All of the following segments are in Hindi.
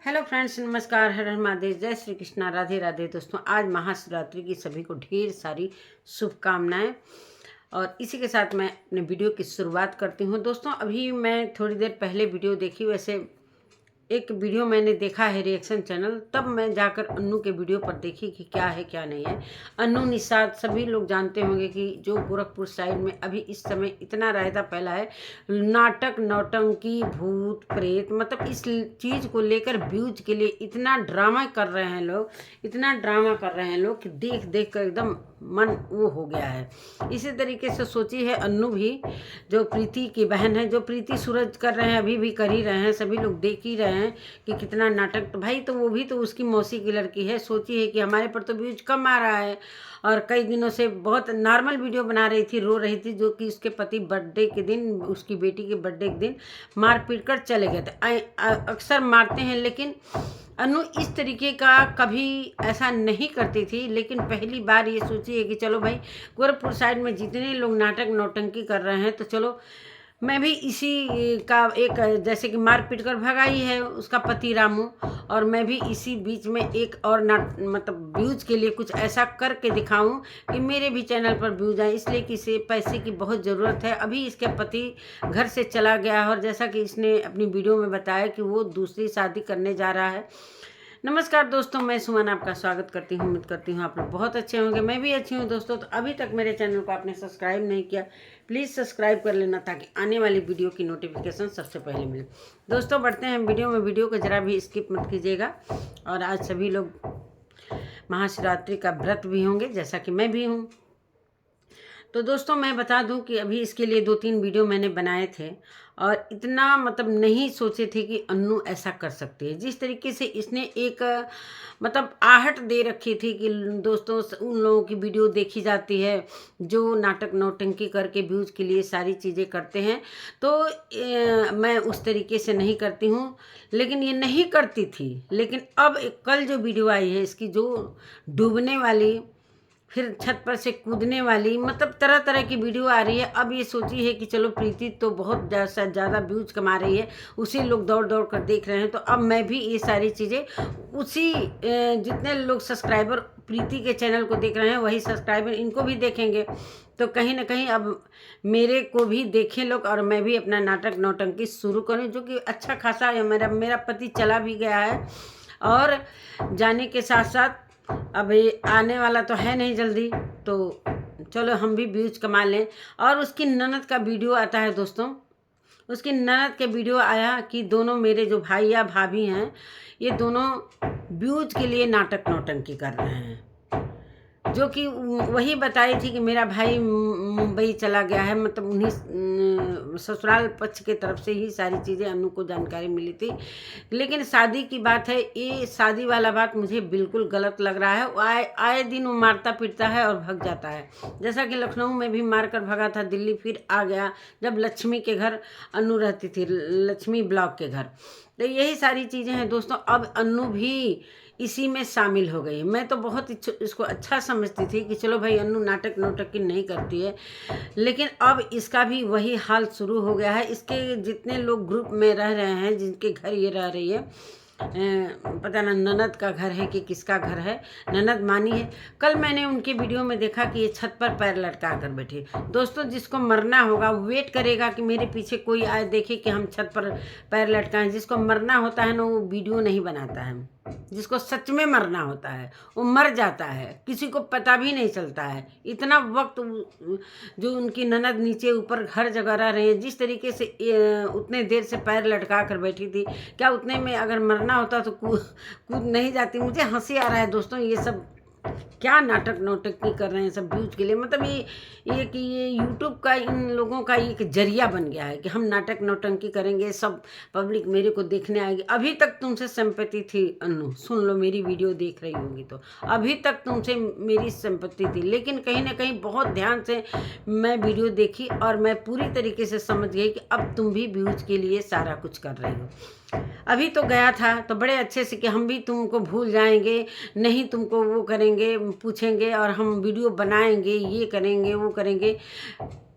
हेलो फ्रेंड्स, नमस्कार। हर हर महादेव, जय श्री कृष्णा, राधे राधे। दोस्तों, आज महाशिवरात्रि की सभी को ढेर सारी शुभकामनाएं। और इसी के साथ मैं अपने वीडियो की शुरुआत करती हूं। दोस्तों, अभी मैं थोड़ी देर पहले वीडियो देखी। वैसे एक वीडियो मैंने देखा है रिएक्शन चैनल, तब मैं जाकर अन्नू के वीडियो पर देखी कि क्या है क्या नहीं है। अन्नू निषाद सभी लोग जानते होंगे कि जो गोरखपुर साइड में अभी इस समय इतना रायता फैला है, नाटक नौटंकी भूत प्रेत, मतलब इस चीज़ को लेकर व्यूज के लिए इतना ड्रामा कर रहे हैं लोग, इतना ड्रामा कर रहे हैं लोग कि देख देख कर एकदम मन वो हो गया है। इसी तरीके से सोची है अन्नू भी, जो प्रीति की बहन है, जो प्रीति सूरज कर रहे हैं, अभी भी कर ही रहे हैं, सभी लोग देख ही रहे हैं कि कितना नाटक। तो भाई, तो वो भी तो उसकी मौसी की लड़की है। सोची है कि हमारे पर तो व्यूज कम आ रहा है, और कई दिनों से बहुत नॉर्मल वीडियो बना रही थी, रो रही थी, जो कि उसके पति बर्थडे के दिन, उसकी बेटी के बर्थडे के दिन मार पीट कर चले गए थे। अक्सर मारते हैं, लेकिन अनु इस तरीके का कभी ऐसा नहीं करती थी। लेकिन पहली बार ये सोची है कि चलो भाई, गोरखपुर साइड में जितने लोग नाटक नौटंकी कर रहे हैं, तो चलो मैं भी इसी का एक, जैसे कि मार पीट कर भगाई है उसका पति रामू, और मैं भी इसी बीच में एक और मतलब व्यूज के लिए कुछ ऐसा करके दिखाऊं कि मेरे भी चैनल पर व्यूज आए। इसलिए कि इसे पैसे की बहुत ज़रूरत है। अभी इसके पति घर से चला गया है, और जैसा कि इसने अपनी वीडियो में बताया कि वो दूसरी शादी करने जा रहा है। नमस्कार दोस्तों, मैं सुमन आपका स्वागत करती हूँ। उम्मीद करती हूँ आप लोग बहुत अच्छे होंगे, मैं भी अच्छी हूँ। दोस्तों, तो अभी तक मेरे चैनल को आपने सब्सक्राइब नहीं किया, प्लीज़ सब्सक्राइब कर लेना, ताकि आने वाली वीडियो की नोटिफिकेशन सबसे पहले मिले। दोस्तों, बढ़ते हैं वीडियो में। वीडियो को ज़रा भी स्किप मत कीजिएगा। और आज सभी लोग महाशिवरात्रि का व्रत भी होंगे, जैसा कि मैं भी हूँ। तो दोस्तों, मैं बता दूं कि अभी इसके लिए 2-3 वीडियो मैंने बनाए थे, और इतना मतलब नहीं सोचे थे कि अन्नू ऐसा कर सकती है। जिस तरीके से इसने एक मतलब आहट दे रखी थी कि दोस्तों, उन लोगों की वीडियो देखी जाती है जो नाटक नौटंकी करके व्यूज के लिए सारी चीज़ें करते हैं। तो मैं उस तरीके से नहीं करती हूँ, लेकिन ये नहीं करती थी। लेकिन अब कल जो वीडियो आई है इसकी, जो डूबने वाली, फिर छत पर से कूदने वाली, मतलब तरह तरह की वीडियो आ रही है। अब ये सोची है कि चलो, प्रीति तो बहुत ज़्यादा व्यूज कमा रही है, उसी लोग दौड़ दौड़ कर देख रहे हैं, तो अब मैं भी ये सारी चीज़ें उसी जितने लोग सब्सक्राइबर प्रीति के चैनल को देख रहे हैं, वही सब्सक्राइबर इनको भी देखेंगे। तो कहीं ना कहीं अब मेरे को भी देखें लोग, और मैं भी अपना नाटक नौटंकी शुरू करूँ, जो कि अच्छा खासा है। मेरा पति चला भी गया है, और जाने के साथ साथ अब ये आने वाला तो है नहीं जल्दी। तो चलो, हम भी व्यूज कमा लें। और उसकी ननद का वीडियो आता है दोस्तों, उसकी ननद के वीडियो आया कि दोनों मेरे जो भाई या भाभी हैं, ये दोनों व्यूज के लिए नाटक नौटंकी कर रहे हैं। जो कि वही बताई थी कि मेरा भाई मुंबई चला गया है, मतलब उन्हीं ससुराल पक्ष के तरफ से ही सारी चीज़ें अन्नू को जानकारी मिली थी। लेकिन शादी की बात है, ये शादी वाला बात मुझे बिल्कुल गलत लग रहा है। आए दिन वो मारता पीटता है और भग जाता है। जैसा कि लखनऊ में भी मार कर भगा था, दिल्ली फिर आ गया, जब लक्ष्मी के घर अन्नू रहती थी, लक्ष्मी ब्लॉक के घर। तो यही सारी चीज़ें हैं दोस्तों। अब अन्नू भी इसी में शामिल हो गई। मैं तो बहुत इसको अच्छा समझती थी कि चलो भाई, अन्नू नाटक नौटंकी नहीं करती है, लेकिन अब इसका भी वही हाल शुरू हो गया है। इसके जितने लोग ग्रुप में रह रहे हैं, जिनके घर ये रह रही है, पता ना ननद का घर है कि किसका घर है, ननद मानी है। कल मैंने उनके वीडियो में देखा कि ये छत पर पैर लटका कर बैठे। दोस्तों, जिसको मरना होगा वेट करेगा कि मेरे पीछे कोई आए देखे कि हम छत पर पैर लटकाएं। जिसको मरना होता है ना, वो वीडियो नहीं बनाता है। जिसको सच में मरना होता है वो मर जाता है, किसी को पता भी नहीं चलता है। इतना वक्त जो उनकी ननद नीचे ऊपर हर जगह रह रही है, जिस तरीके से उतने देर से पैर लटका कर बैठी थी, क्या उतने में अगर मरना होता तो कूद नहीं जाती। मुझे हंसी आ रहा है दोस्तों, ये सब क्या नाटक नौटंकी कर रहे हैं सब व्यूज के लिए। मतलब ये कि ये यूट्यूब का इन लोगों का एक जरिया बन गया है कि हम नाटक नौटंकी करेंगे, सब पब्लिक मेरे को देखने आएगी। अभी तक तुमसे सिंपैथी थी अन्नू, सुन लो, मेरी वीडियो देख रही होगी तो अभी तक तुमसे मेरी सिंपैथी थी। लेकिन कहीं ना कहीं बहुत ध्यान से मैं वीडियो देखी, और मैं पूरी तरीके से समझ गई कि अब तुम भी व्यूज के लिए सारा कुछ कर रही हो। अभी तो गया था तो बड़े अच्छे से कि हम भी तुमको भूल जाएंगे, नहीं तुमको वो करेंगे, पूछेंगे, और हम वीडियो बनाएंगे, ये करेंगे वो करेंगे।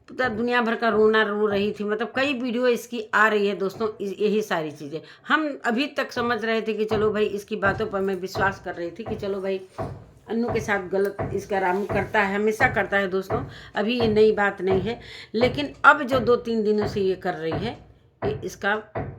पूरा दुनिया भर का रोना रो रही थी। मतलब कई वीडियो इसकी आ रही है दोस्तों, यही सारी चीज़ें। हम अभी तक समझ रहे थे कि चलो भाई इसकी बातों पर मैं विश्वास कर रही थी कि चलो भाई अन्नू के साथ गलत इसका रामू करता है, हमेशा करता है दोस्तों, अभी ये नई बात नहीं है। लेकिन अब जो 2-3 दिनों से ये कर रही है, ये इसका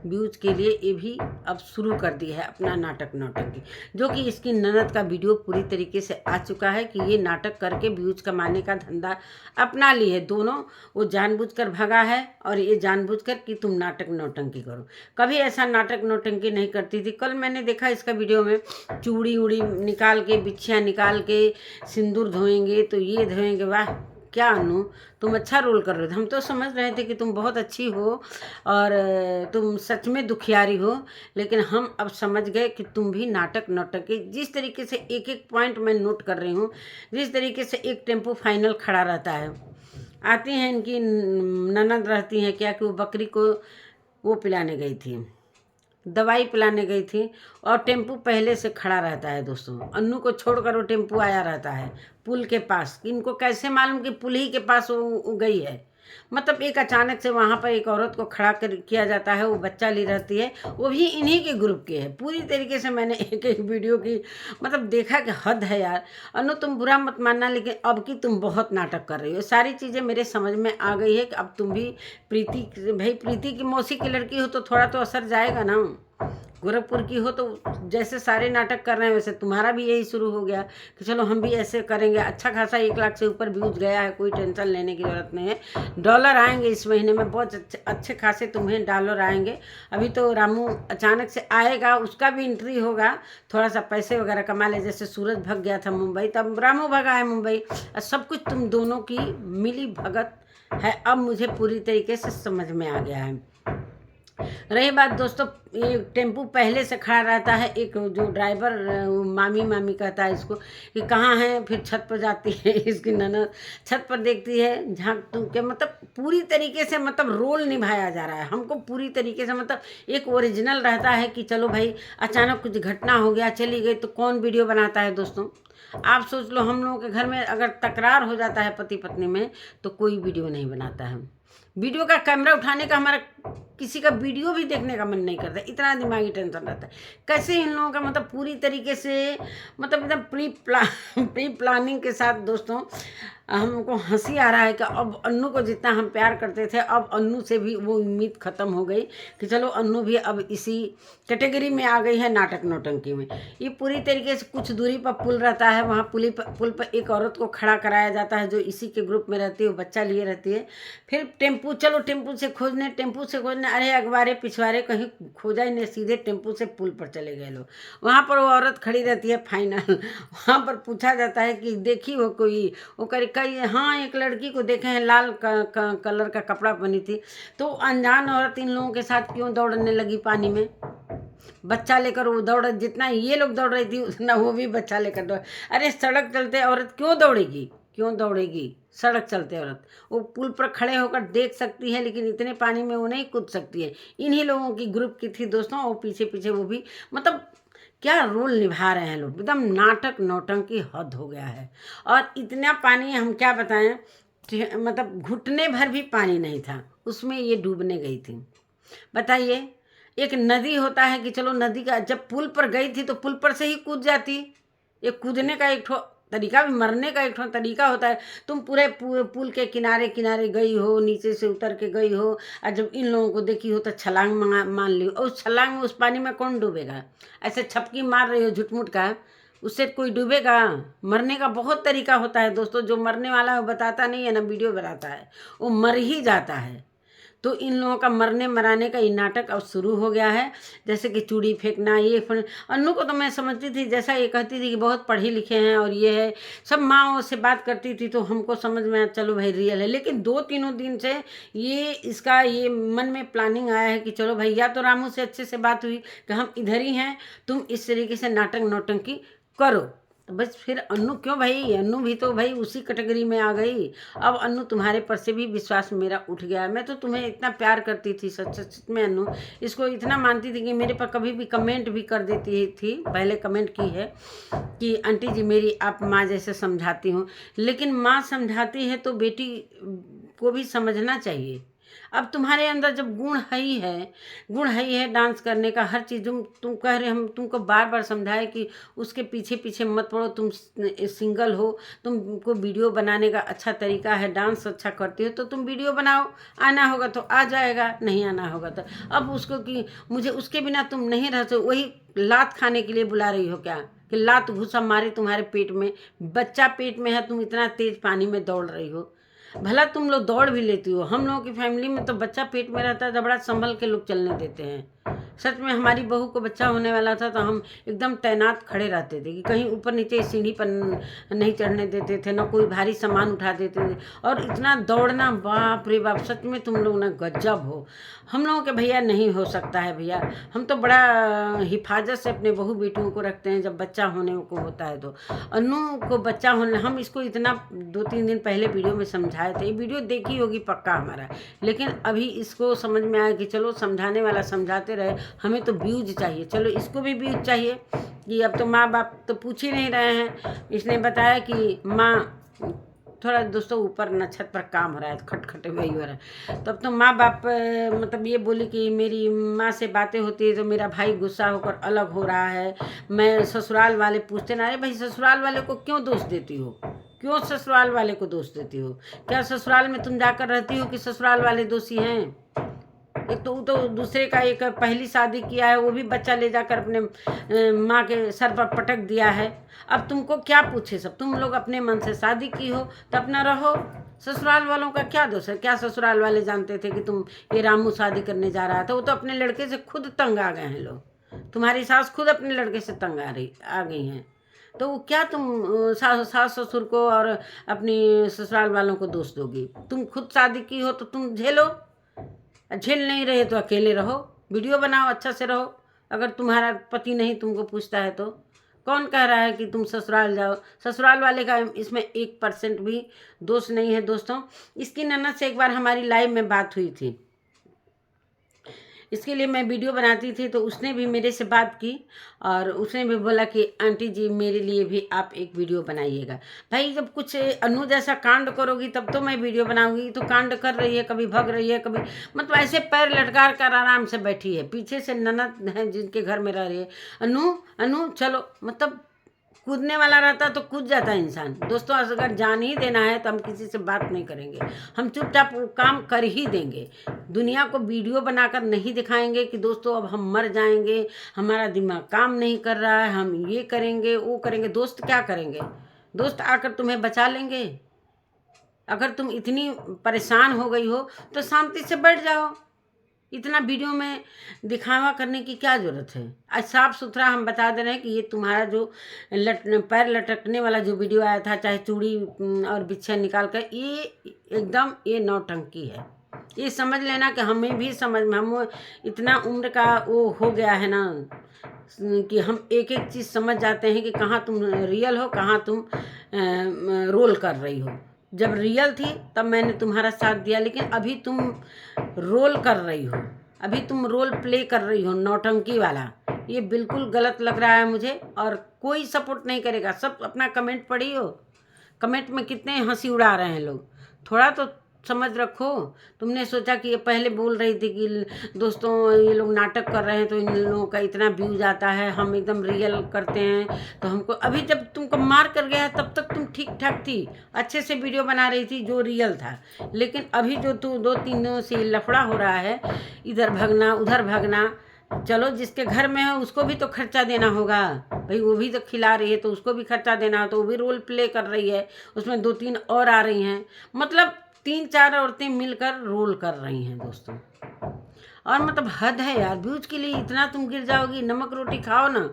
व्यूज के लिए ये भी अब शुरू कर दी है अपना नाटक नौटंकी, जो कि इसकी ननद का वीडियो पूरी तरीके से आ चुका है कि ये नाटक करके व्यूज कमाने का धंधा अपना ली है दोनों। वो जानबूझकर भगा है और ये जानबूझकर कि तुम नाटक नौटंकी करो। कभी ऐसा नाटक नौटंकी नहीं करती थी। कल मैंने देखा इसका वीडियो में चूड़ी उड़ी निकाल के, बिछियाँ निकाल के, सिंदूर धोएंगे तो ये धोएंगे। वाह क्या अनु, तुम अच्छा रोल कर रहे थे। हम तो समझ रहे थे कि तुम बहुत अच्छी हो और तुम सच में दुखियारी हो, लेकिन हम अब समझ गए कि तुम भी नाटक नौटंकी। जिस तरीके से एक एक पॉइंट मैं नोट कर रही हूँ, जिस तरीके से एक टेम्पो फाइनल खड़ा रहता है, आती हैं इनकी ननद रहती हैं क्या कि वो बकरी को वो पिलाने गई थी, दवाई पिलाने गई थी, और टेम्पू पहले से खड़ा रहता है दोस्तों। अन्नू को छोड़कर वो टेम्पू आया रहता है पुल के पास। इनको कैसे मालूम कि पुल ही के पास वो गई है? मतलब एक अचानक से वहाँ पर एक औरत को खड़ा किया जाता है, वो बच्चा ली रहती है, वो भी इन्हीं के ग्रुप की है। पूरी तरीके से मैंने एक एक वीडियो की मतलब देखा कि हद है यार। अनु तुम बुरा मत मानना, लेकिन अब की तुम बहुत नाटक कर रही हो। सारी चीज़ें मेरे समझ में आ गई है कि अब तुम भी प्रीति की मौसी की लड़की हो तो थोड़ा तो असर जाएगा ना। गोरखपुर की हो तो जैसे सारे नाटक कर रहे हैं वैसे तुम्हारा भी यही शुरू हो गया कि चलो हम भी ऐसे करेंगे। अच्छा खासा 1 लाख से ऊपर व्यूज गया है, कोई टेंशन लेने की ज़रूरत नहीं है। डॉलर आएंगे इस महीने में, बहुत अच्छे खासे तुम्हें डॉलर आएंगे। अभी तो रामू अचानक से आएगा, उसका भी एंट्री होगा, थोड़ा सा पैसे वगैरह कमा ले। जैसे सूरज भग गया था मुंबई, तब रामू भगा है मुंबई। सब कुछ तुम दोनों की मिली भगत है, अब मुझे पूरी तरीके से समझ में आ गया है। रही बात दोस्तों, ये टेम्पू पहले से खड़ा रहता है। एक जो ड्राइवर मामी कहता है इसको कि कहाँ है, फिर छत पर जाती है इसकी ननद, छत पर देखती है झांक तूक के। मतलब पूरी तरीके से मतलब रोल निभाया जा रहा है हमको पूरी तरीके से। मतलब एक ओरिजिनल रहता है कि चलो भाई अचानक कुछ घटना हो गया, चली गई, तो कौन वीडियो बनाता है दोस्तों? आप सोच लो, हम लोगों के घर में अगर तकरार हो जाता है पति पत्नी में तो कोई वीडियो नहीं बनाता है। वीडियो का कैमरा उठाने का, हमारा किसी का वीडियो भी देखने का मन नहीं करता, इतना दिमागी टेंशन रहता है। कैसे इन लोगों का मतलब पूरी तरीके से मतलब एकदम प्री प्लानिंग के साथ दोस्तों। हमको हंसी आ रहा है कि अब अन्नू को जितना हम प्यार करते थे, अब अन्नू से भी वो उम्मीद ख़त्म हो गई कि चलो अन्नू भी अब इसी कैटेगरी में आ गई है नाटक नौटंकी में। ये पूरी तरीके से कुछ दूरी पर पुल रहता है, वहाँ पुल पर एक औरत को खड़ा कराया जाता है जो इसी के ग्रुप में रहती है, वो बच्चा लिए रहती है। फिर टेम्पू, चलो टेम्पू से खोजने, अरे अखबारे पिछवारे कहीं खोजा ही नहीं, सीधे टेम्पू से पुल पर चले गए लोग। वहाँ पर वो औरत खड़ी रहती है फाइनल। वहाँ पर पूछा जाता है कि देखी हो कोई, वो करे कई हाँ एक लड़की को देखे हैं, लाल कलर का कपड़ा पहनी थी। तो अनजान औरत इन लोगों के साथ क्यों दौड़ने लगी पानी में? बच्चा लेकर वो दौड़, जितना ये लोग दौड़ रही थी उतना वो भी बच्चा लेकर दौड़। अरे सड़क चलते औरत क्यों दौड़ेगी? सड़क चलते औरत वो पुल पर खड़े होकर देख सकती है, लेकिन इतने पानी में वो नहीं कूद सकती है। इन्हीं लोगों की ग्रुप की थी दोस्तों, और पीछे पीछे वो भी मतलब क्या रोल निभा रहे हैं लोग। एकदम नाटक नौटंकी हद हो गया है। और इतना पानी हम क्या बताएं, मतलब घुटने भर भी पानी नहीं था उसमें, ये डूबने गई थी। बताइए, एक नदी होता है कि चलो नदी का, जब पुल पर गई थी तो पुल पर से ही कूद जाती। ये कूदने का एक ठो तरीका भी, मरने का एक ठो तरीका होता है। तुम पूरे पुल के किनारे किनारे गई हो, नीचे से उतर के गई हो, और जब इन लोगों को देखी हो तो छलांग मान ली। और उस छलांग में, उस पानी में कौन डूबेगा? ऐसे छपकी मार रही हो झुटमुट का, उससे कोई डूबेगा? मरने का बहुत तरीका होता है दोस्तों। जो मरने वाला है वो बताता नहीं है ना, वीडियो बनाता है, वो मर ही जाता है। तो इन लोगों का मरने मराने का ये नाटक अब शुरू हो गया है। जैसे कि चूड़ी फेंकना, ये अन्नू को तो मैं समझती थी, जैसा ये कहती थी कि बहुत पढ़े लिखे हैं और ये है, सब माँ से बात करती थी तो हमको समझ में आया चलो भाई रियल है। लेकिन 2-3 दिन से इसका ये मन में प्लानिंग आया है कि चलो भाई, या तो रामू से अच्छे से बात हुई कि हम इधर ही हैं, तुम इस तरीके से नाटक नौटंकी करो। तो बस फिर अन्नू क्यों भाई, अन्नू भी तो भाई उसी कैटेगरी में आ गई। अब अन्नू तुम्हारे पर से भी विश्वास मेरा उठ गया। मैं तो तुम्हें इतना प्यार करती थी, सच में अन्नू इसको इतना मानती थी कि मेरे पर कभी भी कमेंट भी कर देती थी। पहले कमेंट की है कि आंटी जी मेरी आप माँ जैसे समझाती हूँ, लेकिन माँ समझाती है तो बेटी को भी समझना चाहिए। अब तुम्हारे अंदर जब गुण है ही है डांस करने का, हर चीज़ तुम कह रहे, हम तुमको बार बार समझाए कि उसके पीछे पीछे मत पड़ो, तुम सिंगल हो, तुमको वीडियो बनाने का अच्छा तरीका है, डांस अच्छा करती हो तो तुम वीडियो बनाओ, आना होगा तो आ जाएगा, नहीं आना होगा तो। अब उसको कि मुझे उसके बिना तुम नहीं रह सकते, वही लात खाने के लिए बुला रही हो क्या, कि लात घुसा मारे तुम्हारे पेट में, बच्चा पेट में है, तुम इतना तेज पानी में दौड़ रही हो। भला तुम लोग दौड़ भी लेती हो, हम लोगों की फैमिली में तो बच्चा पेट में रहता है तो बड़ा संभल के लोग चलने देते हैं। सच में हमारी बहू को बच्चा होने वाला था तो हम एकदम तैनात खड़े रहते थे कि कहीं ऊपर नीचे सीढ़ी पर नहीं चढ़ने देते थे, न कोई भारी सामान उठा देते थे। और इतना दौड़ना, बाप रे बाप, सच में तुम लोग ना गजब हो। हम लोगों के भैया नहीं हो सकता है भैया, हम तो बड़ा हिफाजत से अपने बहू बेटियों को रखते हैं जब बच्चा होने को होता है तो। अनु को बच्चा होने, हम इसको इतना 2-3 दिन पहले वीडियो में समझाए थे, वीडियो देखी होगी पक्का हमारा, लेकिन अभी इसको समझ में आया कि चलो समझाने वाला समझाते रहे, हमें तो व्यूज चाहिए, चलो इसको भी व्यूज चाहिए कि अब तो माँ बाप तो पूछ ही नहीं रहे हैं। इसने बताया कि माँ, थोड़ा दोस्तों ऊपर न छत पर काम हो रहा है, खटखटे वही हो रहा है, तब तो माँ बाप मतलब ये बोली कि मेरी माँ से बातें होती है तो मेरा भाई गुस्सा होकर अलग हो रहा है, मैं ससुराल वाले पूछते ना। अरे भाई, ससुराल वाले को क्यों दोष देती हो, क्यों ससुराल वाले को दोष देती हो? क्या ससुराल में तुम जाकर रहती हो कि ससुराल वाले दोषी हैं? एक तो दूसरे का एक पहली शादी किया है, वो भी बच्चा ले जाकर अपने माँ के सर पर पटक दिया है। अब तुमको क्या पूछे सब, तुम लोग अपने मन से शादी की हो तो अपना रहो, ससुराल वालों का क्या दोष है? क्या ससुराल वाले जानते थे कि तुम ये रामू शादी करने जा रहा था? वो तो अपने लड़के से खुद तंग आ गए हैं लोग, तुम्हारी सास खुद अपने लड़के से तंग आ गई हैं, तो वो क्या तुम सास ससुर को और अपनी ससुराल वालों को दोष दोगी? तुम खुद शादी की हो तो तुम झेलो, झेल नहीं रहे तो अकेले रहो, वीडियो बनाओ, अच्छा से रहो। अगर तुम्हारा पति नहीं तुमको पूछता है तो कौन कह रहा है कि तुम ससुराल जाओ? ससुराल वाले का इसमें 1% भी दोष नहीं है दोस्तों। इसकी ननद से एक बार हमारी लाइव में बात हुई थी, इसके लिए मैं वीडियो बनाती थी, तो उसने भी मेरे से बात की और उसने भी बोला कि आंटी जी मेरे लिए भी आप एक वीडियो बनाइएगा। भाई, जब कुछ अनु जैसा कांड करोगी तब तो मैं वीडियो बनाऊंगी। तो कांड कर रही है, कभी भग रही है, कभी मतलब ऐसे पैर लटका कर आराम से बैठी है, पीछे से ननद है जिनके घर में रह रही है, अनु अनु चलो, मतलब कूदने वाला रहता तो कूद जाता है इंसान। दोस्तों, अगर जान ही देना है तो हम किसी से बात नहीं करेंगे, हम चुपचाप काम कर ही देंगे। दुनिया को वीडियो बनाकर नहीं दिखाएंगे कि दोस्तों अब हम मर जाएंगे, हमारा दिमाग काम नहीं कर रहा है, हम ये करेंगे वो करेंगे। दोस्त क्या करेंगे? दोस्त आकर तुम्हें बचा लेंगे? अगर तुम इतनी परेशान हो गई हो तो शांति से बैठ जाओ, इतना वीडियो में दिखावा करने की क्या ज़रूरत है? आज साफ सुथरा हम बता दे रहे हैं कि ये तुम्हारा जो पैर लटकने वाला जो वीडियो आया था, चाहे चूड़ी और बिच्छा निकाल कर, ये एकदम ये नौटंकी है। ये समझ लेना कि हमें भी समझ में, हम इतना उम्र का वो हो गया है ना कि हम एक एक चीज़ समझ जाते हैं कि कहाँ तुम रियल हो, कहाँ तुम रोल कर रही हो। जब रियल थी तब मैंने तुम्हारा साथ दिया, लेकिन अभी तुम रोल कर रही हो, अभी तुम रोल प्ले कर रही हो नौटंकी वाला। ये बिल्कुल गलत लग रहा है मुझे, और कोई सपोर्ट नहीं करेगा। सब अपना कमेंट पढ़ी हो, कमेंट में कितने हंसी उड़ा रहे हैं लोग, थोड़ा तो समझ रखो। तुमने सोचा कि ये पहले बोल रही थी कि दोस्तों ये लोग नाटक कर रहे हैं तो इन लोगों का इतना व्यूज आता है, हम एकदम रियल करते हैं तो हमको। अभी जब तुमको मार कर गया तब तक तुम ठीक ठाक थी, अच्छे से वीडियो बना रही थी जो रियल था, लेकिन अभी जो तू 2-3 दिनों से लफड़ा हो रहा है, इधर भागना उधर भागना। चलो, जिसके घर में है उसको भी तो खर्चा देना होगा भाई, वो भी तो खिला रही है तो उसको भी खर्चा देना हो, तो वो भी रोल प्ले कर रही है, उसमें 2-3 और आ रही हैं, मतलब 3-4 औरतें मिलकर रोल कर रही हैं दोस्तों। और मतलब हद है यार, व्यूज के लिए इतना तुम गिर जाओगी? नमक रोटी खाओ ना,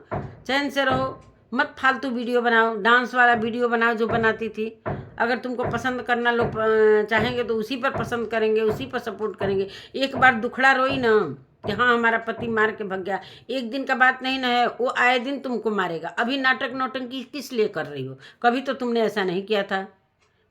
चैन से रहो, मत फालतू वीडियो बनाओ। डांस वाला वीडियो बनाओ जो बनाती थी। अगर तुमको पसंद करना लोग चाहेंगे तो उसी पर पसंद करेंगे, उसी पर सपोर्ट करेंगे। एक बार दुखड़ा रोई ना कि हाँ हमारा पति मार के भग गया, एक दिन का बात नहीं ना है, वो आए दिन तुमको मारेगा। अभी नाटक नौटंकी किस लिए कर रही हो? कभी तो तुमने ऐसा नहीं किया था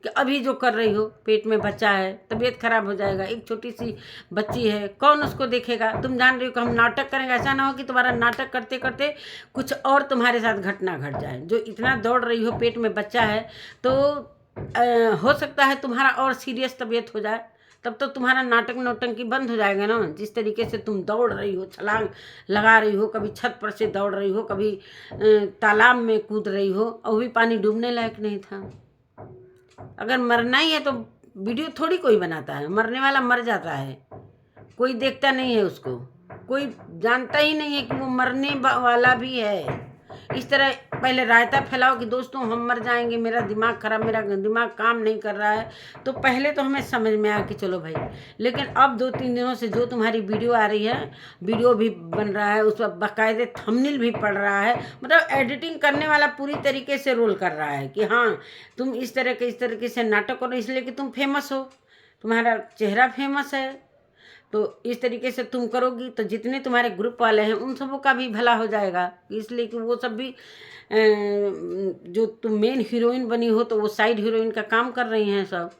कि अभी जो कर रही हो। पेट में बच्चा है, तबीयत खराब हो जाएगा, एक छोटी सी बच्ची है, कौन उसको देखेगा? तुम जान रही हो कि हम नाटक करेंगे, ऐसा ना हो कि तुम्हारा नाटक करते करते कुछ और तुम्हारे साथ घटना घट जाए। जो इतना दौड़ रही हो, पेट में बच्चा है, तो हो सकता है तुम्हारा और सीरियस तबीयत हो जाए, तब तो तुम्हारा नाटक नौटंकी बंद हो जाएगा ना। जिस तरीके से तुम दौड़ रही हो, छलांग लगा रही हो, कभी छत पर से दौड़ रही हो, कभी तालाब में कूद रही हो, और भी पानी डूबने लायक नहीं था। अगर मरना ही है तो वीडियो थोड़ी कोई बनाता है, मरने वाला मर जाता है, कोई देखता नहीं है उसको, कोई जानता ही नहीं है कि वो मरने वाला भी है। इस तरह पहले रायता फैलाओ कि दोस्तों हम मर जाएंगे, मेरा दिमाग खराब, मेरा दिमाग काम नहीं कर रहा है, तो पहले तो हमें समझ में आया कि चलो भाई। लेकिन अब 2-3 दिनों से जो तुम्हारी वीडियो आ रही है, वीडियो भी बन रहा है, उस पर बाकायदे थंबनेल भी पड़ रहा है, मतलब एडिटिंग करने वाला पूरी तरीके से रोल कर रहा है कि हाँ तुम इस तरीके से नाटक करो, इसलिए कि तुम फेमस हो, तुम्हारा चेहरा फेमस है, तो इस तरीके से तुम करोगी तो जितने तुम्हारे ग्रुप वाले हैं उन सबों का भी भला हो जाएगा। इसलिए कि वो सब भी जो तुम मेन हीरोइन बनी हो तो वो साइड हीरोइन का काम कर रही हैं सब।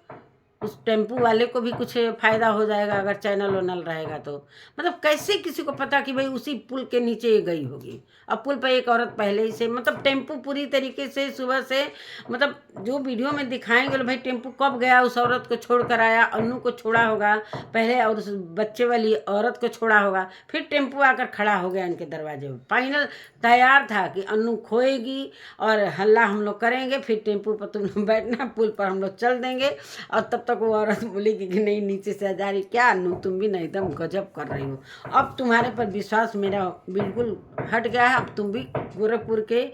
उस टेम्पू वाले को भी कुछ फ़ायदा हो जाएगा अगर चैनल वैनल रहेगा तो। मतलब कैसे किसी को पता कि भाई उसी पुल के नीचे ये गई होगी। अब पुल पर एक औरत पहले ही से, मतलब टेम्पू पूरी तरीके से सुबह से, मतलब जो वीडियो में दिखाएंगे भाई टेम्पू कब गया, उस औरत को छोड़ कर आया, अन्नू को छोड़ा होगा पहले और उस बच्चे वाली औरत को छोड़ा होगा, फिर टेम्पू आकर खड़ा हो गया इनके दरवाजे पर। फाइनल तैयार था कि अन्नू खोएगी और हल्ला हम लोग करेंगे, फिर टेम्पू पर तुम लोग बैठना, पुल पर हम लोग चल देंगे। और तब तक वो औरत बोली कि नहीं नीचे से आ जा रही, क्या अन्नू तुम भी नहीं एकदम गजब कर रही हो। अब तुम्हारे पर विश्वास मेरा बिल्कुल हट गया है। अब तुम भी गोरखपुर के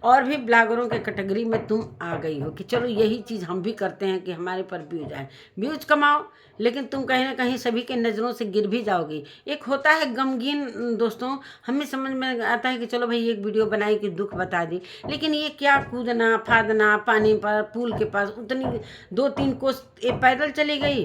और भी ब्लॉगरों के कैटेगरी में तुम आ गई हो कि चलो यही चीज़ हम भी करते हैं कि हमारे पर व्यूज आए, व्यूज कमाओ, लेकिन तुम कहीं ना कहीं सभी के नज़रों से गिर भी जाओगी। एक होता है गमगीन दोस्तों, हमें समझ में आता है कि चलो भाई एक वीडियो बनाई कि दुख बता दी, लेकिन ये क्या कूदना फादना पानी पर पुल के पास, उतनी 2-3 कोस ये पैदल चली गई,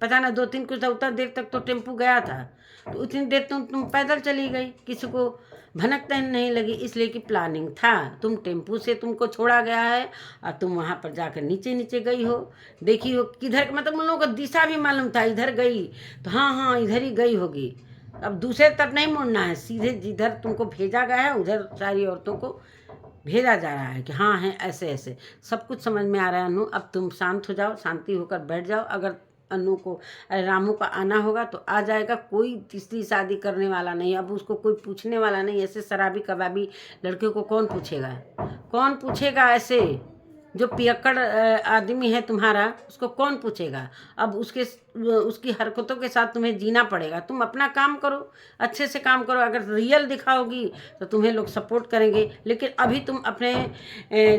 पता ना 2-3 कोस उतना देर तक तो टेम्पू गया था, तो उतनी देर तुम पैदल चली गई, किसी को भनक नहीं लगी, इसलिए कि प्लानिंग था। तुम टेम्पू से तुमको छोड़ा गया है और तुम वहाँ पर जाकर नीचे नीचे गई हो, देखी हो किधर, मतलब उन लोगों को दिशा भी मालूम था इधर गई तो हाँ इधर ही गई होगी। अब दूसरे तरफ नहीं मुड़ना है, सीधे जिधर तुमको भेजा गया है उधर सारी औरतों को भेजा जा रहा है कि हाँ है ऐसे ऐसे। सब कुछ समझ में आ रहा है अनु, अब तुम शांत हो जाओ, शांति होकर बैठ जाओ। अगर अनु को रामू का आना होगा तो आ जाएगा, कोई तीसरी शादी करने वाला नहीं, अब उसको कोई पूछने वाला नहीं। ऐसे शराबी कबाबी लड़के को कौन पूछेगा, कौन पूछेगा? ऐसे जो पियक्कड़ आदमी है तुम्हारा, उसको कौन पूछेगा? अब उसकी हरकतों के साथ तुम्हें जीना पड़ेगा। तुम अपना काम करो, अच्छे से काम करो, अगर रियल दिखाओगी तो तुम्हें लोग सपोर्ट करेंगे। लेकिन अभी तुम अपने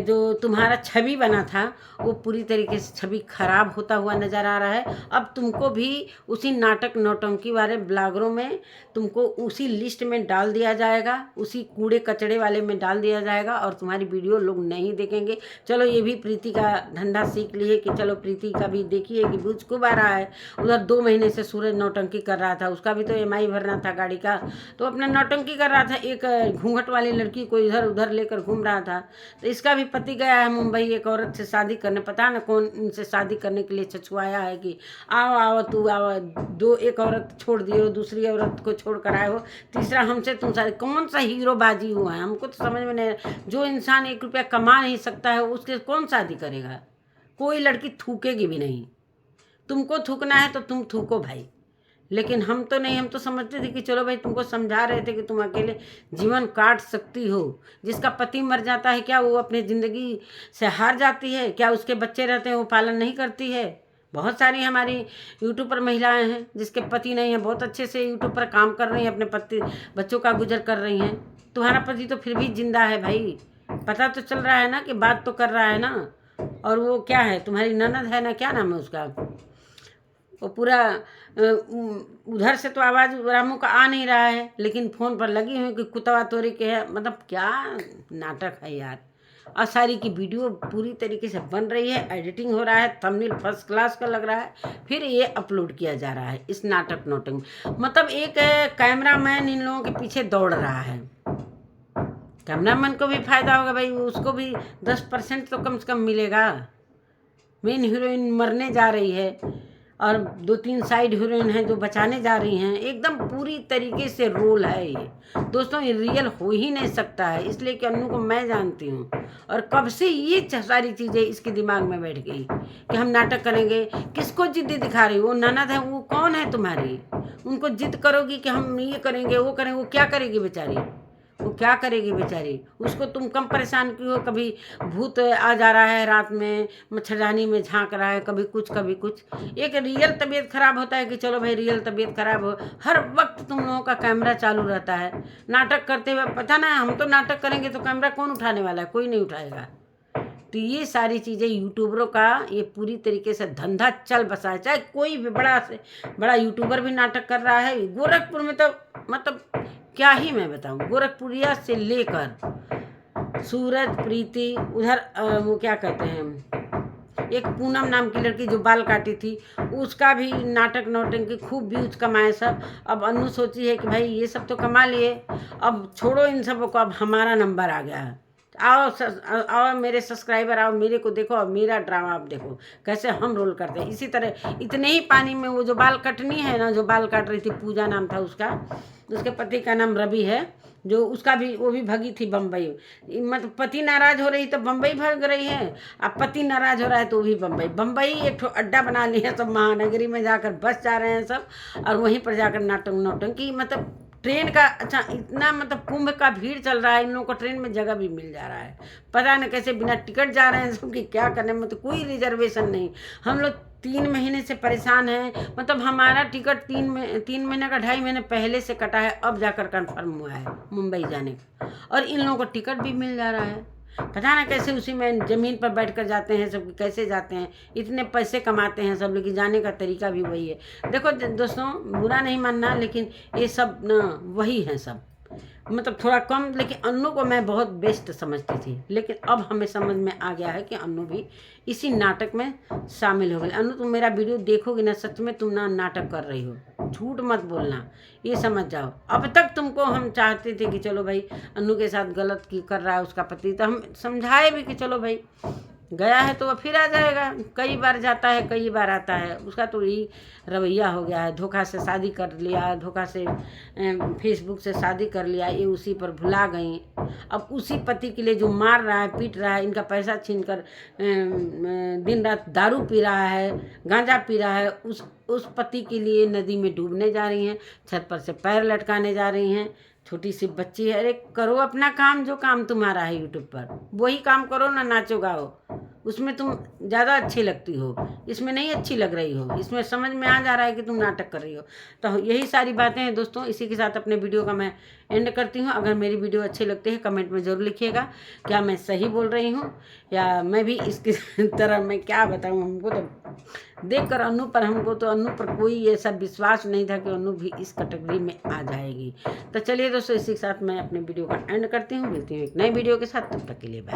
जो तुम्हारा छवि बना था वो पूरी तरीके से छवि खराब होता हुआ नज़र आ रहा है। अब तुमको भी उसी नाटक नौटंकी वाले ब्लॉगरों में तुमको उसी लिस्ट में डाल दिया जाएगा, उसी कूड़े कचड़े वाले में डाल दिया जाएगा और तुम्हारी वीडियो लोग नहीं देखेंगे। चलो ये भी प्रीति का धंधा सीख लिए कि चलो प्रीति का भी देखिए कि व्यूज खूब आ रहा है। उधर 2 महीने से सूरज नौटंकी कर रहा था, उसका भी तो EMI भरना था गाड़ी का, तो अपना नौटंकी कर रहा था, एक घूंघट वाली लड़की को इधर उधर लेकर घूम रहा था। तो इसका भी पति गया है मुंबई एक औरत से शादी करने, पता ना कौन इनसे शादी करने के लिए छछुआया है कि आओ आओ तू आओ। एक औरत छोड़ दिए हो, दूसरी औरत को छोड़ कर आए हो, तीसरा हमसे तुम सारे कौन सा हीरोबाजी हुआ है? हमको तो समझ में नहीं। जो इंसान 1 रुपया कमा नहीं सकता है उसके कौन शादी करेगा? कोई लड़की थूकेगी भी नहीं। तुमको थूकना है तो तुम थूको भाई, लेकिन हम तो नहीं। हम तो समझते थे कि चलो भाई तुमको समझा रहे थे कि तुम अकेले जीवन काट सकती हो। जिसका पति मर जाता है क्या वो अपनी ज़िंदगी से हार जाती है? क्या उसके बच्चे रहते हैं वो पालन नहीं करती है? बहुत सारी हमारी यूट्यूब पर महिलाएं हैं जिसके पति नहीं है, बहुत अच्छे से यूट्यूब पर काम कर रही हैं, अपने पति बच्चों का गुजर कर रही हैं। तुम्हारा पति तो फिर भी जिंदा है भाई, पता तो चल रहा है ना कि बात तो कर रहा है ना। और वो क्या है तुम्हारी ननद है ना, क्या नाम है उसका, वो पूरा उधर से तो आवाज़ रामू का आ नहीं रहा है, लेकिन फ़ोन पर लगी हुई कि कुतवा तोरी के है। मतलब क्या नाटक है यार। और सारी की वीडियो पूरी तरीके से बन रही है, एडिटिंग हो रहा है, थंबनेल फर्स्ट क्लास का लग रहा है, फिर ये अपलोड किया जा रहा है इस नाटक नोटंग। मतलब एक कैमरामैन इन लोगों के पीछे दौड़ रहा है। कैमरामैन को भी फ़ायदा होगा भाई, उसको भी 10% तो कम से कम मिलेगा। मेन हीरोइन मरने जा रही है और 2-3 साइड हीरोइन हैं जो बचाने जा रही हैं। एकदम पूरी तरीके से रोल है ये दोस्तों, ये रियल हो ही नहीं सकता है, इसलिए कि अन्नू को मैं जानती हूँ। और कब से ये सारी चीज़ें इसके दिमाग में बैठ गई कि हम नाटक करेंगे। किसको जिद्दी दिखा रही? वो ननद है, वो कौन है तुम्हारी? उनको जिद करोगी कि हम ये करेंगे वो करेंगे, वो क्या करेगी बेचारी? वो क्या करेगी बेचारी? उसको तुम कम परेशान क्यों हो? कभी भूत आ जा रहा है रात में, मच्छरदानी में झांक रहा है, कभी कुछ कभी कुछ। एक रियल तबीयत खराब होता है कि चलो भाई रियल तबीयत खराब हो, हर वक्त तुम लोगों का कैमरा चालू रहता है नाटक करते हुए। पता ना, हम तो नाटक करेंगे तो कैमरा कौन उठाने वाला है? कोई नहीं उठाएगा। तो ये सारी चीज़ें यूट्यूबरों का ये पूरी तरीके से धंधा चल बसा है। चाहे कोई भी बड़ा से बड़ा यूट्यूबर भी नाटक कर रहा है। गोरखपुर में तो मतलब क्या ही मैं बताऊं, गोरखपुरिया से लेकर सूरज, प्रीति, उधर वो क्या कहते हैं, एक पूनम नाम की लड़की जो बाल काटी थी, उसका भी नाटक नौटंकी खूब व्यूज कमाए सब। अब अन्नू सोची है कि भाई ये सब तो कमा लिए, अब छोड़ो इन सबों को, अब हमारा नंबर आ गया है। आओ मेरे सब्सक्राइबर, आओ मेरे को देखो, और मेरा ड्रामा आप देखो कैसे हम रोल करते हैं। इसी तरह इतने ही पानी में वो जो बाल कटनी है ना, जो बाल काट रही थी, पूजा नाम था उसका, उसके पति का नाम रवि है, जो उसका भी वो भी भगी थी बम्बई। मतलब पति नाराज हो रही तो बम्बई भाग रही है, अब पति नाराज हो रहा है तो वो भी बम्बई एक ठो अड्डा बना लिया सब, महानगरी में जाकर बस जा रहे हैं सब, और वहीं पर जाकर नौटंकी। मतलब ट्रेन का अच्छा इतना मतलब कुंभ का भीड़ चल रहा है, इन लोगों को ट्रेन में जगह भी मिल जा रहा है, पता नहीं कैसे बिना टिकट जा रहे हैं सब कि क्या करने में। तो कोई रिजर्वेशन नहीं, हम लोग 3 महीने से परेशान हैं। मतलब हमारा टिकट 3 महीने का 2.5 महीने पहले से कटा है, अब जाकर कंफर्म हुआ है मुंबई जाने का, और इन लोगों को टिकट भी मिल जा रहा है। पता ना कैसे उसी में ज़मीन पर बैठ कर जाते हैं सब, कैसे जाते हैं, इतने पैसे कमाते हैं सब, लेकिन जाने का तरीका भी वही है। देखो दोस्तों, बुरा नहीं मानना, लेकिन ये सब ना वही है सब, मतलब थोड़ा कम। लेकिन अन्नू को मैं बहुत बेस्ट समझती थी, लेकिन अब हमें समझ में आ गया है कि अन्नू भी इसी नाटक में शामिल हो गई। अन्नू तुम मेरा वीडियो देखोगी ना, सच में तुम ना नाटक कर रही हो, झूठ मत बोलना, ये समझ जाओ। अब तक तुमको हम चाहते थे कि चलो भाई अन्नू के साथ गलत की कर रहा है उसका पति, तो हम समझाए भी कि चलो भाई गया है तो वह फिर आ जाएगा, कई बार जाता है कई बार आता है, उसका तो यही रवैया हो गया है। धोखा से शादी कर लिया, धोखा से फेसबुक से शादी कर लिया, ये उसी पर भुला गई। अब उसी पति के लिए जो मार रहा है, पीट रहा है, इनका पैसा छीन कर दिन रात दारू पी रहा है, गांजा पी रहा है, उस पति के लिए नदी में डूबने जा रही हैं, छत पर से पैर लटकाने जा रही हैं। छोटी सी बच्ची है। अरे करो अपना काम, जो काम तुम्हारा है यूट्यूब पर वही काम करो ना, नाचो गाओ, उसमें तुम ज़्यादा अच्छी लगती हो, इसमें नहीं अच्छी लग रही हो। इसमें समझ में आ जा रहा है कि तुम नाटक कर रही हो। तो यही सारी बातें हैं दोस्तों, इसी के साथ अपने वीडियो का मैं एंड करती हूँ। अगर मेरी वीडियो अच्छी लगती है कमेंट में ज़रूर लिखिएगा, क्या मैं सही बोल रही हूँ या मैं भी इसकी तरह, मैं क्या बताऊँ। हमको तो देख कर अन्नू पर, हमको तो अन्नू पर कोई ऐसा विश्वास नहीं था कि अन्नू भी इस कैटेगरी में आ जाएगी। तो चलिए दोस्तों, इसी के साथ मैं अपने वीडियो का एंड करती हूँ। मिलती हूँ एक नए वीडियो के साथ, तब तक के लिए बाय।